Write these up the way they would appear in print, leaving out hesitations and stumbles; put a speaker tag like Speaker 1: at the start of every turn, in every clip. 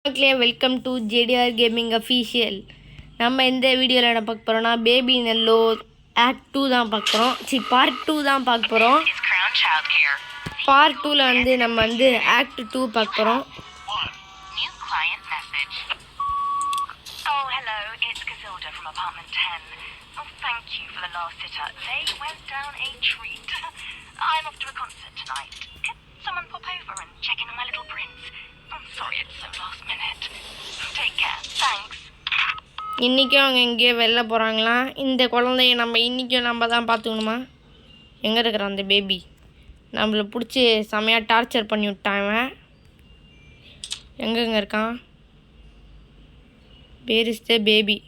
Speaker 1: மக்களே welcome to JDR gaming official. நம்ம இந்த வீடியோவில் என்ன பார்க்க போகிறோம்னா பேபி நல்லோ ஆக்ட் 2 தான் பார்க்க போகிறோம். பார்ட் 2 தான் பார்க்க போகிறோம். பார்ட் 2ல் வந்து நம்ம வந்து ஆக்ட் 2 பார்க்க போகிறோம்.
Speaker 2: I'm off to a concert tonight. Could someone pop over and check in on my little prince? I'm sorry it's so last minute. Take care. Thanks.
Speaker 1: இன்றைக்கும் அவங்க எங்கேயோ வெளில போகிறாங்களாம். இந்த குழந்தைய இன்றைக்கும் நம்ம தான் பார்த்துக்கணுமா? எங்கே இருக்கிறான் அந்த பேபி? நம்மளை பிடிச்சி செமையாக டார்ச்சர் பண்ணி விட்டான் இவன். எங்கெங்கே இருக்கான்? Where is the baby?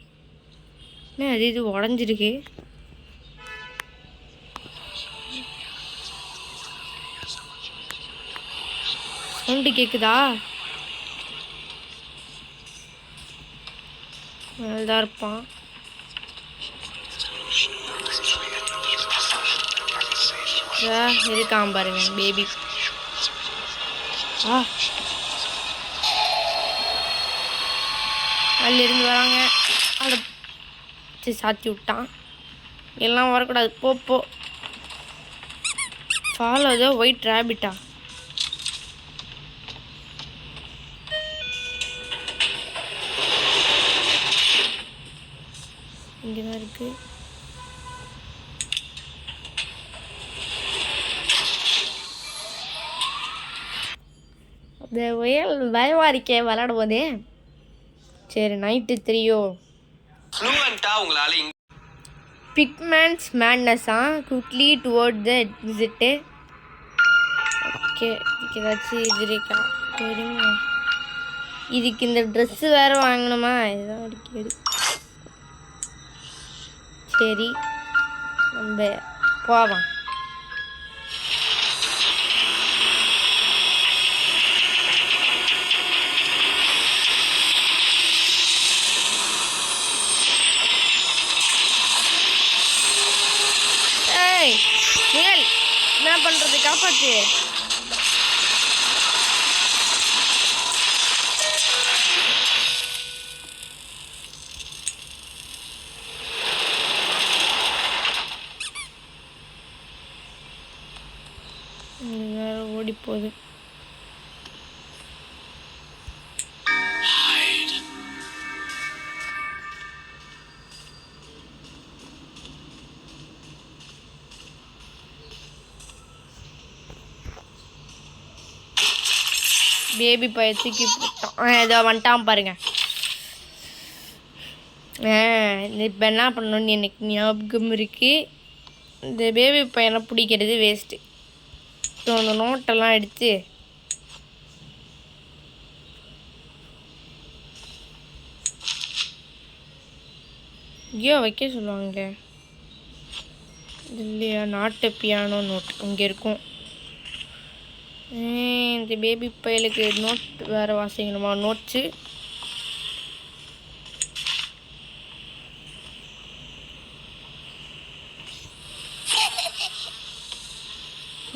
Speaker 1: என்ன அது இது உடஞ்சிருக்கு? சவுண்டு கேட்குதா? நல்லா இருப்பான். இருக்கான் பாருங்க பேபி. அதிலிருந்து வராங்க. அதை சாத்தி விட்டான். எல்லாம் வரக்கூடாது. போ ஃபாலோ த ஒயிட் ரேபிட்டா? இங்கே தான் இருக்கு. அந்த வயல் பயமா இருக்கே விளையாடும் போதே. சரி நைட்டு 3 பிக்மேன்ஸ் மேட்னஸா quickly toward the exit. Okay இதுக்கு ஏதாச்சும் இது இருக்கா? இதுக்கு இந்த ட்ரெஸ்ஸு வேறு வாங்கணுமா? இதுதான் அடிக்கடி. சரி நம்ம போவோம். ஏய் நிகழ், என்ன பண்ணுறது? காப்பாற்று. வேற ஓடி போகுது. பேபி பைய தூக்கி போட்டான். ஏதோ வந்துட்டான் பாருங்க. இப்போ என்ன பண்ணணும்னு எனக்கு ஞாபகம் இருக்கு. இந்த பேபி பையனை பிடிக்கிறது வேஸ்ட்டு. அந்த நோட்டெல்லாம் எடுத்து ஐயோ வைக்க சொல்லுவாங்க இல்லையா? நாட்டு பியானோ நோட் அங்கே இருக்கும். இந்த பேபி பையலுக்கு நோட் வேறு வாசிக்கணுமா? நோட்ஸு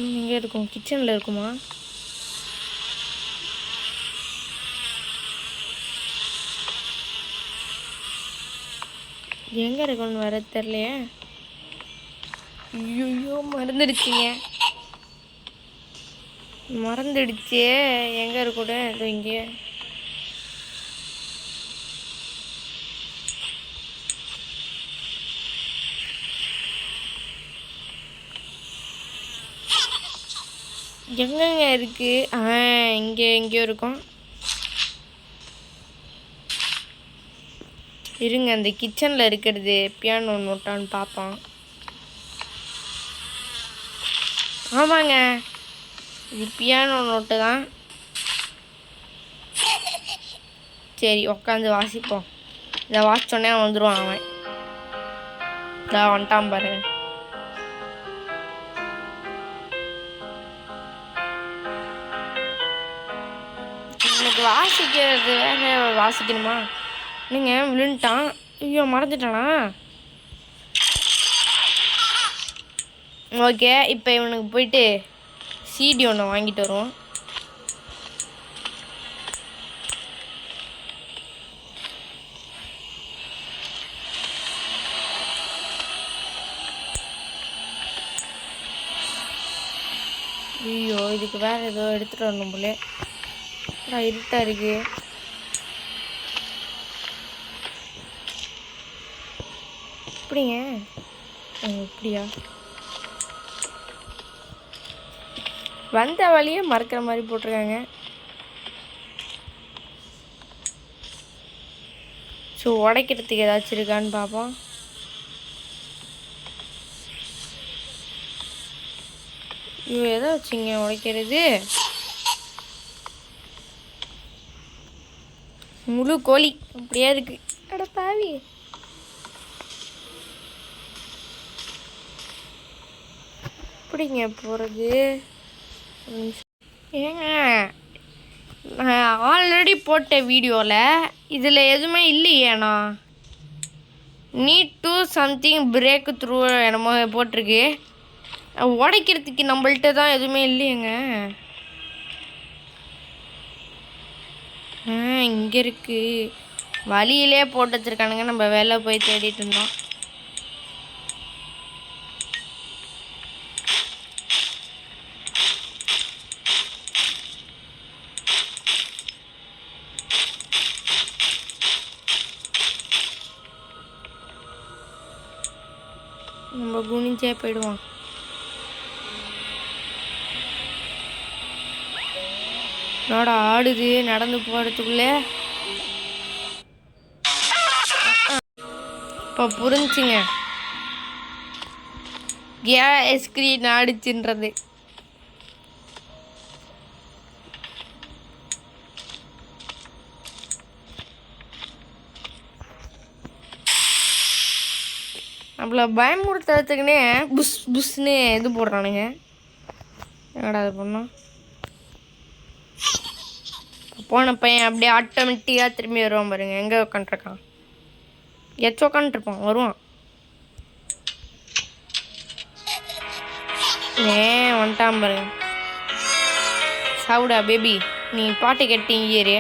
Speaker 1: எங்கே இருக்கும்? கிச்சனில் இருக்குமா? எங்கே இருக்குன்னு வர தெரிலையே. ஐயோ மறந்துடுச்சிங்க, மறந்துடுச்சே. எங்கே இருக்கக்கூட இது இங்கே. எங்கெங்க இருக்கு? இங்கே எங்கேயோ இருக்கும். இருங்க அந்த கிச்சனில் இருக்கிறது பியானோ நோட்டான்னு பார்ப்போம். ஆமாங்க இது பியானோ நோட்டு தான். சரி உட்காந்து வாசிப்போம். இதை வாசிச்சோன்னே வந்துடுவான் அவன். இதான் வந்துட்டான் பாருங்க. எனக்கு வாசிக்கிறது வேற வாசிக்கணுமா? நீங்கள் விழுந்துட்டான். ஐயோ மறந்துட்டானா? ஓகே இப்போ இவனுக்கு போயிட்டு சிடி ஒன்று வாங்கிட்டு வருவோம். ஐயோ இதுக்கு வேறு ஏதோ எடுத்துகிட்டு வரணும் போல. இருட்டாக இருக்கு. அப்படிங்க இப்படியா வந்த வழியே மறக்கிற மாதிரி போட்டிருக்காங்க. ஸோ உடைக்கிறதுக்கு ஏதாச்சும் இருக்கான்னு பார்ப்போம். ஐயோ எதை வச்சிங்க உடைக்கிறது? முழு கோழி அப்படியே இருக்கு. அட பாவி. எப்படிங்க போகிறது? ஏங்க நான் ஆல்ரெடி போட்ட வீடியோவில் இதில் எதுவுமே இல்லையேண்ணா. Need to something break through என்னமோ போட்டிருக்கு. உடைக்கிறதுக்கு நம்மள்கிட்ட தான் எதுவுமே இல்லையேங்க. இங்கே இருக்குது. வழியிலே போட்டு வச்சுருக்கானுங்க. நம்ம வெளில போய் தேடிட்டு இருந்தோம். நம்ம குனிஞ்சே போயிடுவோம். என்னோட ஆடுது நடந்து போகிறதுக்குள்ளே. இப்போ புரிஞ்சுங்க ஸ்க்ரீன் ஆடிச்சுன்றது. நம்மள பயமுறுத்துறதுக்குன்னே புஷ் புஷ்னு இது போடுறானுங்க. என்னடா அது பண்ணோம். போன பையன் அப்படியே ஆட்டோமேட்டிக்காக திரும்பி வருவான் பாருங்க. எங்கே உட்காந்துருக்கான்? உட்காந்துருப்பான் வருவான். வந்துட்டான் பாருங்க. சாவுடா பேபி. நீ பாட்டு கேட்டீங்க ஏறு.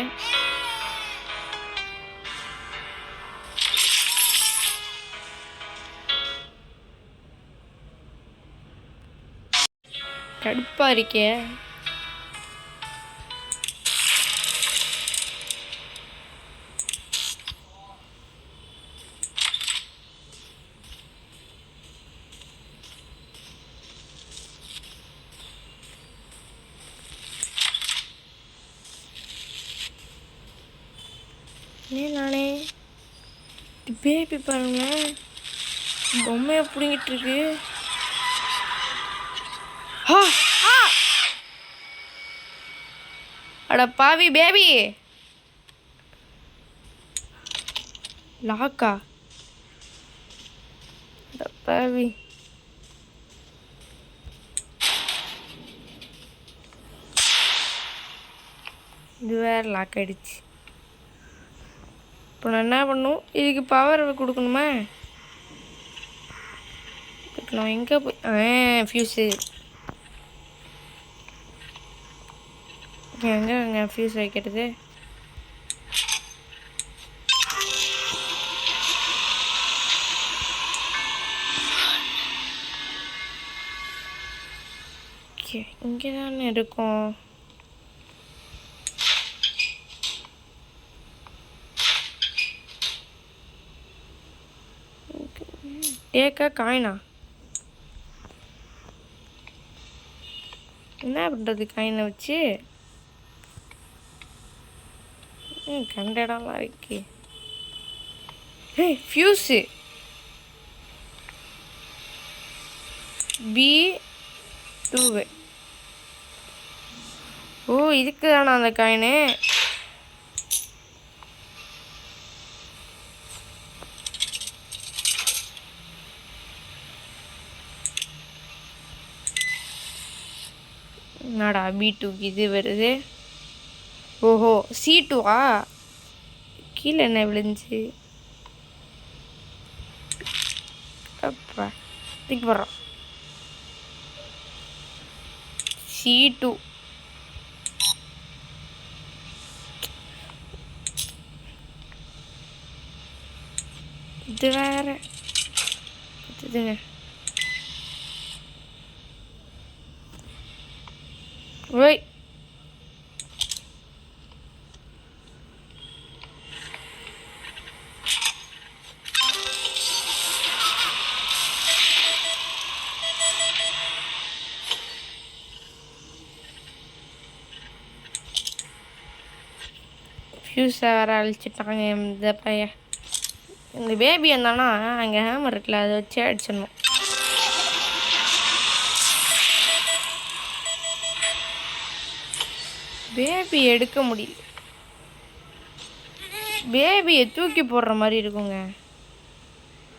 Speaker 1: கடுப்பாக இருக்கே. நானே பேபி பாருங்க பொம்மையை பிடிங்கிட்டு இருக்கு. அட பாவி பேபி. லாக்கா? அட பாவி. இது வேறு லாக் ஆகிடுச்சு. இப்போ நான் என்ன பண்ணும்? இதுக்கு பவர் கொடுக்கணுமா? இப்போ நான் எங்கே போய் ஃபியூஸு எங்கே ஃபியூஸ் வைக்கிறது? ஓகே இங்கே தானே இருக்கும். டேக்கா காயினா? என்ன பண்ணுறது காயினை வச்சு? கண்ட இடம்லாம் இருக்கு. Fuse B2. ஓ இதுக்கு தானே அந்த காயினு. என்னடா B2க்கு இது வருது? ஓஹோ C2வா? கீழே என்ன விழுந்துச்சு? அப்பா தூக்கி போடுறோம். C2 இது வேற இதுங்க. ஓய் ஃபியூஸை வேறு அழிச்சிட்டாங்க இந்த பையன். இந்த பேபி என்னன்னா அங்கே ஹேமர் இருக்குல்ல அதை வச்சு அடிச்சிடணும். பேபி எடுக்க முடியல. பேபியை தூக்கி போடுற மாதிரி இருக்குங்க.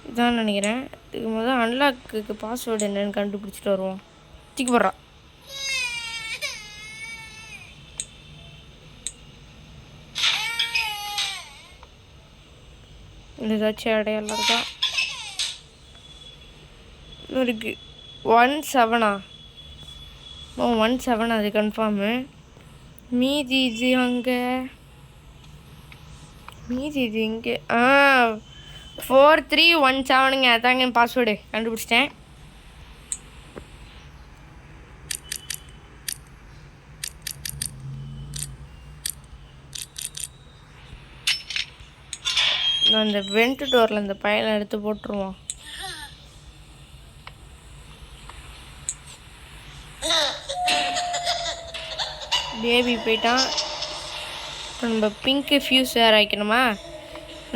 Speaker 1: இதான் நினைக்கிறேன். இதுக்கு முதல் அன்லாக்கு பாஸ்வேர்டு என்னன்னு கண்டுபிடிச்சிட்டு வருவோம். தூக்கி போடுறா. ஏதாச்சும் அடையாளம் இருக்கா? இருக்கு 17 17 அது கன்ஃபார்மு. மீதி இது அங்கே இங்கே 4317ங்க. அதாங்க என் பாஸ்வேர்டு கண்டுபிடிச்சிட்டேன். அந்த வெண்ட் டோரில் இந்த பையனை எடுத்து போட்டுருவோம். பேபி போயிட்டான். இப்போ நம்ம பிங்க்கு ஃபியூஸ் வேறு வைக்கணுமா?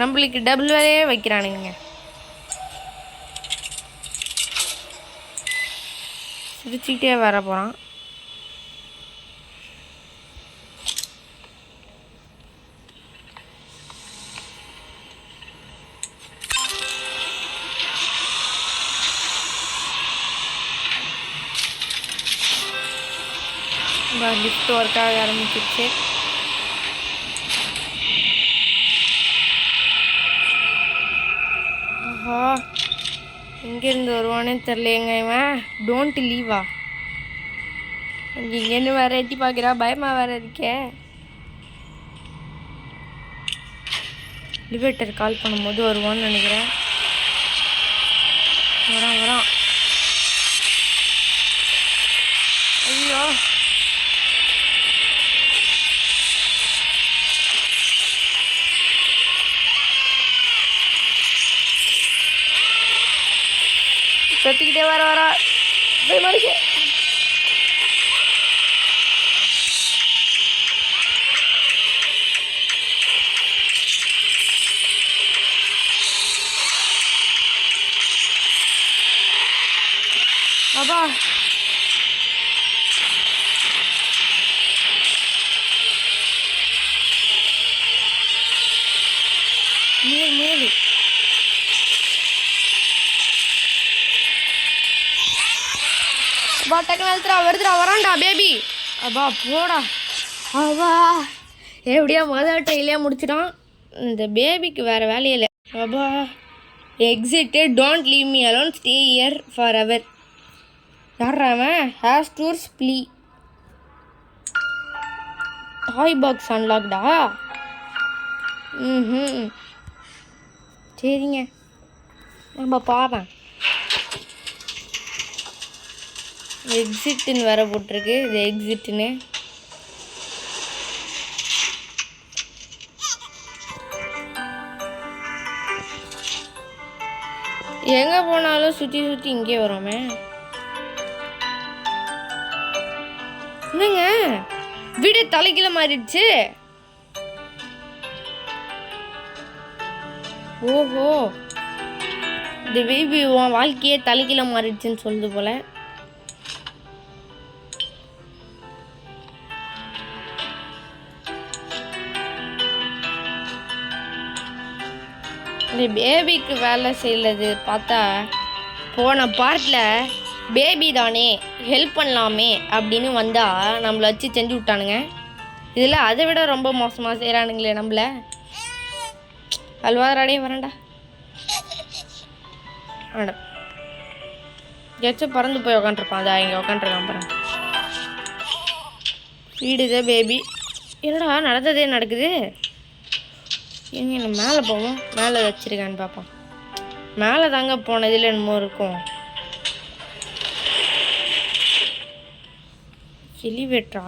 Speaker 1: நம்மளுக்கு டபுள் வேலையே வைக்கிறானுங்க. சிரிச்சுக்கிட்டே வர போகிறான். லிஃப்ட் ஒர்க் ஆக ஆரம்பிச்சிருச்சு. ஆஹா எங்கேருந்து வருவானே தெரியலையேங்க இவன். டோன்ட் லீவா? இங்கேருந்து வேற எட்டி பார்க்குறா. பயமாக வேற இருக்கே. லிவேட்டர் கால் பண்ணும்போது வருவான்னு நினைக்கிறேன். வரான். ஐயோ கத்திக்கிட்டே வரா. மனுஷ அப்பா மேலு அப்பா டக்கு நிறுத்துறா. வரான்டா பேபி. அப்பா போடா. அப்பா எப்படியா முதல் ட்ரையிலே முடிச்சிட்டான். இந்த பேபிக்கு வேறு வேலையே இல்லை. அப்பா exit don't leave me alone stay here forever. யாரா அவன்? ஹேஸ் டூர்ஸ் ப்ளீ டாய் பாக்ஸ் அன்லாக்டா. சரிங்க நம்ம பாப்பேன். எக்ஸிட்டுன்னு வேற போட்டிருக்கு. இது எக்ஸிட்டுன்னு. எங்கே போனாலும் சுற்றி இங்கே வரோமே. என்னங்க வீடு தலைக்கீழ மாறிடுச்சு. ஓஹோ இந்த பேபி உன் வாழ்க்கையே தலைக்கீழ மாறிடுச்சுன்னு சொல்லுது போல. இந்த பேபிக்கு வேலை செய்யறது பார்த்தா போன பார்ட்டில் பேபி தானே ஹெல்ப் பண்ணலாமே அப்படின்னு வந்தால் நம்மளை வச்சு செஞ்சு விட்டானுங்க. இதில் அதை விட ரொம்ப மோசமாக செய்கிறானுங்களே நம்மளை. அல்வாராடே வரேன்டா. வேண்டாம் எச்சும் பறந்து போய் உக்காண்ட்ருப்பான். அதா இங்கே உக்காண்ட்ருக்கான் பாருங்க. வீடுதே பேபி. என்னடா நடந்ததே நடக்குது. எங்க நம்ம மேலே போவோம். மேலே வச்சிருக்கான்னு பார்ப்போம். மேலே தாங்க போனதில் என்னமோ இருக்கும். எலிவேட்டரா?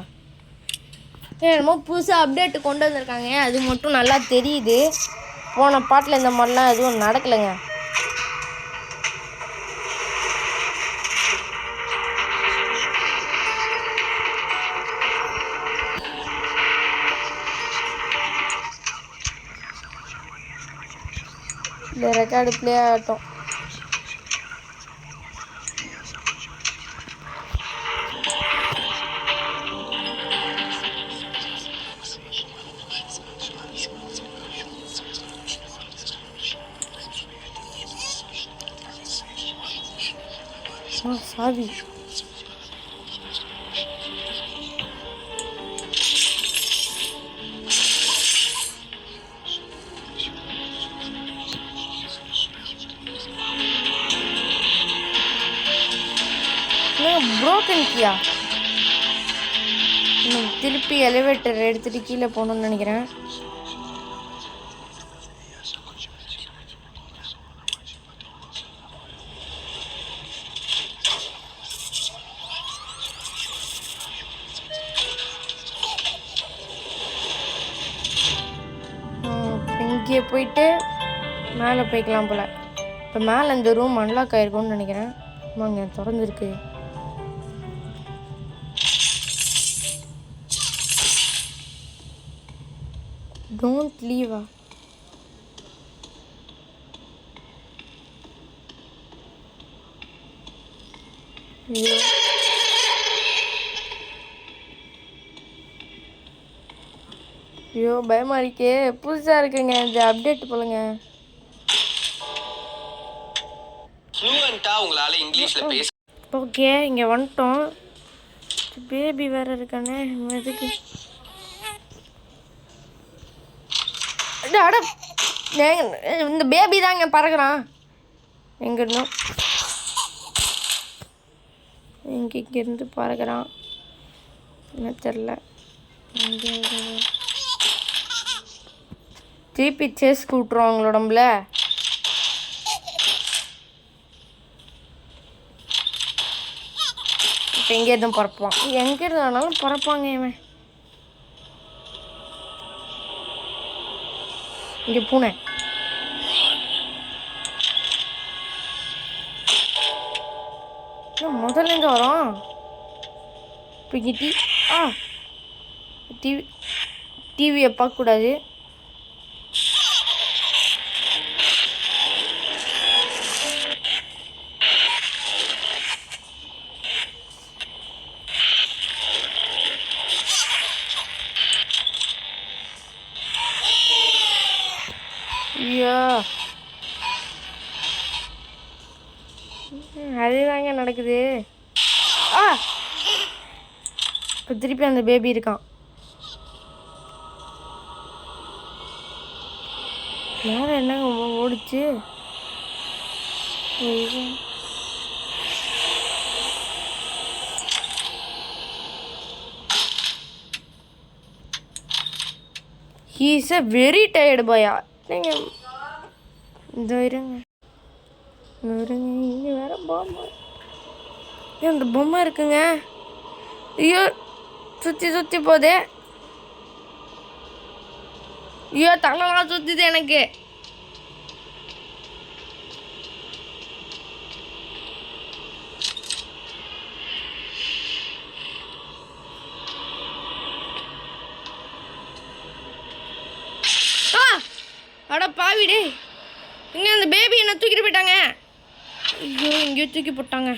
Speaker 1: என்னமோ புதுசாக அப்டேட்டு கொண்டு வந்திருக்காங்க, அது மட்டும் நல்லா தெரியுது. போன பாட்டில் இந்த மாதிரிலாம் எதுவும் நடக்கலைங்க. இந்த ரெக்கார்டு ப்ளே ஆகட்டும். சாவி புரோக்கன் கியா. திருப்பி எலிவேட்டர் எடுத்துட்டு கீழே போகணும்னு நினைக்கிறேன். இங்கே போயிட்டு மேலே போய்க்கலாம் போல். இப்போ மேலே இந்த ரூம் அன்லாக் ஆகிருக்கும்னு நினைக்கிறேன். ஆமாங்க, திறந்துருக்கு. டோன்ட் லீவா? ஐயோ பயமா இருக்கே. புதுசாக இருக்குங்க இந்த அப்டேட் போலுங்க.
Speaker 3: உங்களால இங்கிலீஷ்ல பேச.
Speaker 1: ஓகே, இங்கே வந்துட்டோம். பேபி வேற இருக்கானே, எதுக்கு? இந்த பேபி தான் இங்கே பறக்கிறான். எங்கிருந்தும் இங்கேருந்து பறக்கிறான், என்ன தெரில. திருப்பி சேஸ் கூட்டுருவாங்களோட உடம்புல. இப்போ எங்கே எதுவும் பறப்பான், எங்கே இருந்தாலும் பறப்பாங்க. இவன் இங்கே பூனை. முதல்ல இங்கே வரோம். இப்போ இங்கே டிவியை பார்க்கக்கூடாது. ஐயோ, அதுதாங்க நடக்குது. இப்போ திருப்பி அந்த பேபி இருக்கான். வேற என்னங்க ஓடிச்சு? He is a very tired boy. நீங்கள் இந்த இருங்க இங்கே வேற பொம்மை. அந்த பொம்மை இருக்குங்க. ஐயோ, சுற்றி போதே. ஐயோ, தலைலாம் சுற்றுது எனக்கு. அட பாவிடே, இங்கே அந்த பேபி என்ன தூக்கிட்டு போயிட்டாங்க. ஐயோ, இங்கேயோ தூக்கி போட்டாங்க.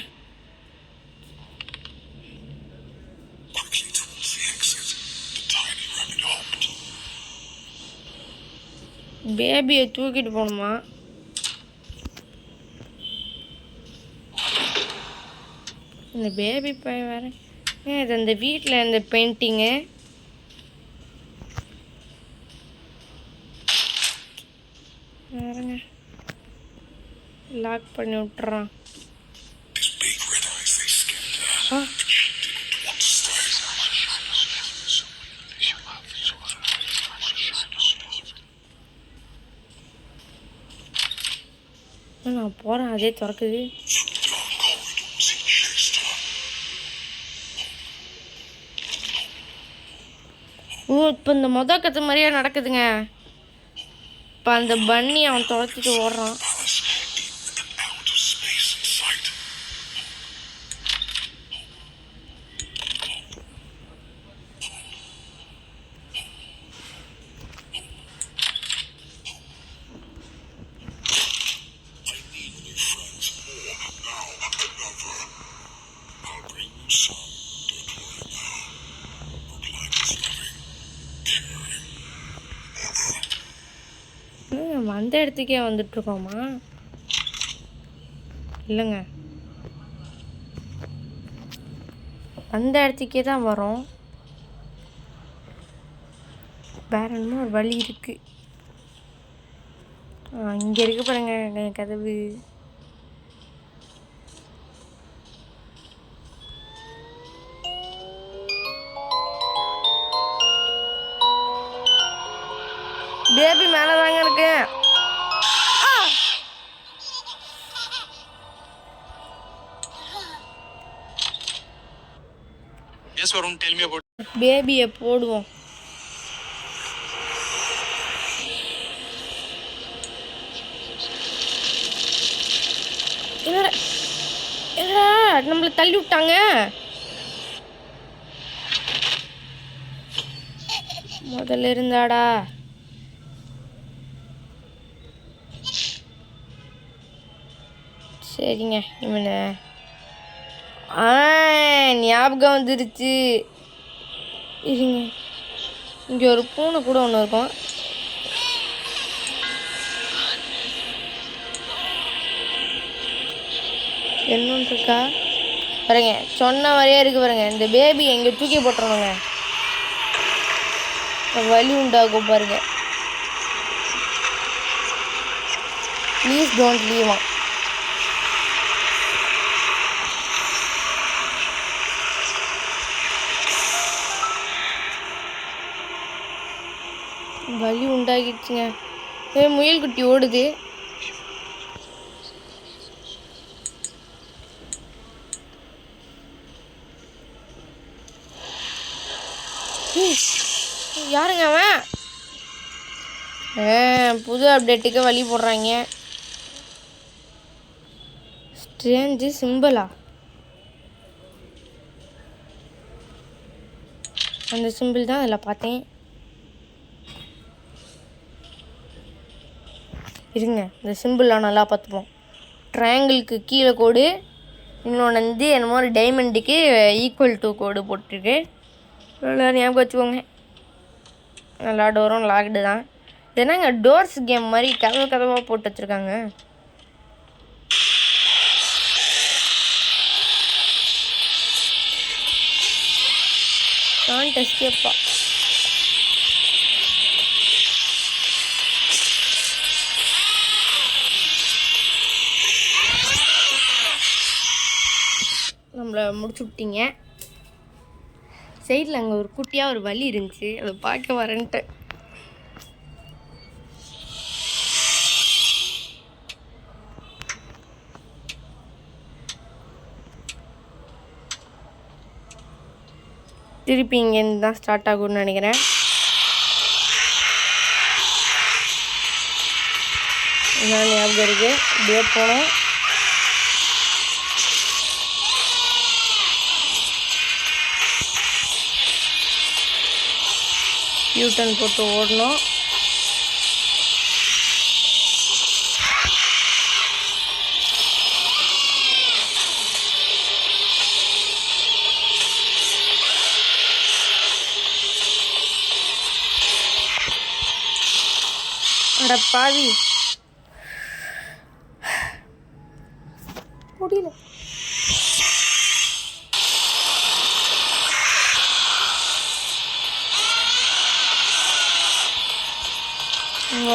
Speaker 1: பேபியை தூக்கிட்டு போகணுமா? இந்த பேபி பையன் வேற. இது அந்த வீட்டில் இந்த பெயிண்டிங்கு. வேறங்க லாக் பண்ணி விட்டுறான். நான் போகிறேன், அதே திறக்குது. இப்போ இந்த கற்று மாதிரியே நடக்குதுங்க. இப்போ அந்த பன்னி அவன் துரத்திட்டு ஓடுறான். அந்த இடத்துக்கே வந்துட்டுருக்கோமா? இல்லைங்க, அந்த இடத்துக்கே தான் வரோம். வேற என்ன ஒரு வழி இருக்கு. இங்கே இருக்கு பாருங்க கதவு. பேபி மேலே தாங்க இருக்கு. பேபியை போடுவோம். என்னடா நம்மளை தள்ளி விட்டாங்க. முதல்ல இருந்தாடா. சரிங்க, இவனை ஞாபகம் வந்துருச்சு. இருங்க, இங்கே ஒரு பூனை கூட ஒன்று இருக்கும். என்னன்னு இருக்கா பாருங்க, சொன்ன மாதிரியே இருக்கு பாருங்க. இந்த பேபி எங்கே தூக்கி போட்டுருணுங்க, வலி உண்டாகும் பாருங்க. Please don't leave. வலி உண்டாகிடுச்சுங்க. முயல் குட்டி ஓடுது. யாருங்க அவன்? புது அப்டேட்டுக்கு வழி போடுறாங்க. ஸ்ட்ரேஞ்சு சிம்பிளா? அந்த சிம்பிள் தான் அதில் பார்த்தேன். இருங்க, இந்த சிம்பிளாக நல்லா பார்த்துப்போம். ட்ரையாங்கிளுக்கு கீழே கோடு, இன்னொன்று வந்து என்னமோ ஒரு டைமண்டுக்கு ஈக்குவல் டு கோடு போட்டிருக்கு. நல்லா ஞாபகம் வச்சுக்கோங்க. நல்லா டோரும் லாக்டு தான். இது என்னங்க டோர்ஸ் கேம் மாதிரி கதவாக போட்டு வச்சுருக்காங்க. எஸ்கேப்பா. நம்மளை முடிச்சு விட்டீங்க. சைடில் அங்கே ஒரு குட்டியாக ஒரு வழி இருந்துச்சு, அதை பார்க்க வரேன்ட்டு. திருப்பி இங்கேருந்து தான் ஸ்டார்ட் ஆகும்னு நினைக்கிறேன். நான் ஞாபகம் இருக்கு. இப்படியே போனோம். யூட்டன் போட்டு ஓடணும். அட பாவி, முடியல.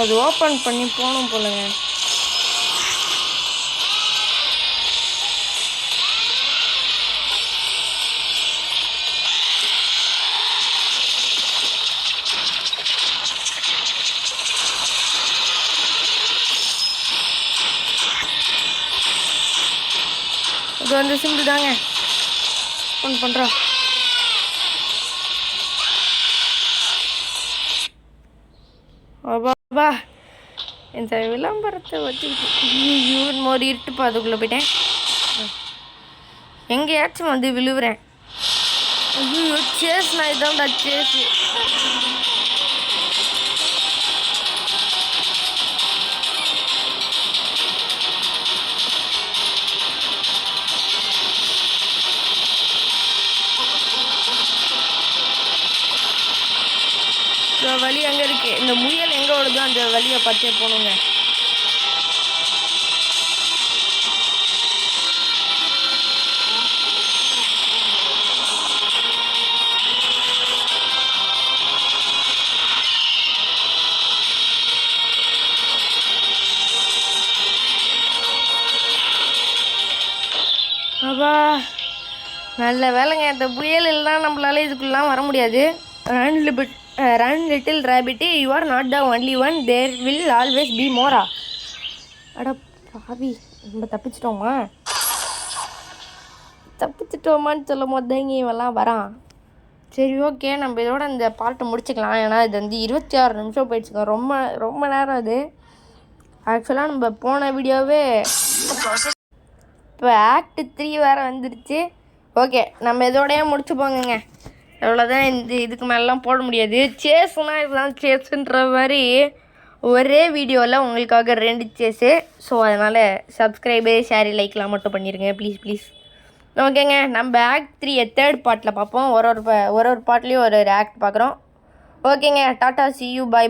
Speaker 1: அது ஓப்பன் பண்ணி போகணும் போலங்க. இது வந்து சிம்பிள் தாங்க. ஓப்பன் பண்ணுறோம். அப்பா இந்த விளம்பரத்தை வச்சுக்கிட்டு ஒரு இருட்டுப்பா அதுக்குள்ளே போயிட்டேன். எங்கேயாச்சும் வந்து விழுவுறேன். ஐயோ சேஸ் நான் இதான்டா சேஸ். இந்த வழி அங்கே இருக்கு. இந்த முயல் எங்கே ஓடுதோ அந்த வழியை பார்த்தே போகணுங்க. அப்பா நல்ல வேலைங்க. இந்த புயல் இல்லைனா நம்மளால இதுக்குள்ளலாம் வர முடியாது. Run little rabbit, you are not the only one, there will always be மோரா. அட பாவி, நம்ம தப்பிச்சிட்டோமான்னு சொல்லும் போது தான் இவெல்லாம் வரான். சரி ஓகே, நம்ம இதோட இந்த பாட்டை முடிச்சுக்கலாம். ஏன்னா இது வந்து 26 நிமிஷம் போயிடுச்சுங்க. ரொம்ப ரொம்ப நேரம் அது. ஆக்சுவலாக நம்ம போன வீடியோவே இப்போ ஆக்ட் 3 வேறு வந்துடுச்சு. ஓகே, நம்ம இதோடய முடிச்சு போங்கங்க. எவ்வளோதான் இதுக்கு மேலாம் போட முடியாது. சேஸ்னால் இதுதான் சேஸுன்ற மாதிரி ஒரே வீடியோவில் உங்களுக்காக 2 சேஸு. ஸோ அதனால் சப்ஸ்கிரைபு ஷேர் லைக்லாம் மட்டும் பண்ணிடுங்க ப்ளீஸ். ஓகேங்க, நம்ம ஆக்ட் 3 தேர்ட் பார்ட்டில் பார்ப்போம். ஒரு ஒரு பார்ட்லேயும் ஒரு ஆக்ட் பார்க்குறோம். ஓகேங்க, டாட்டா, see you, bye.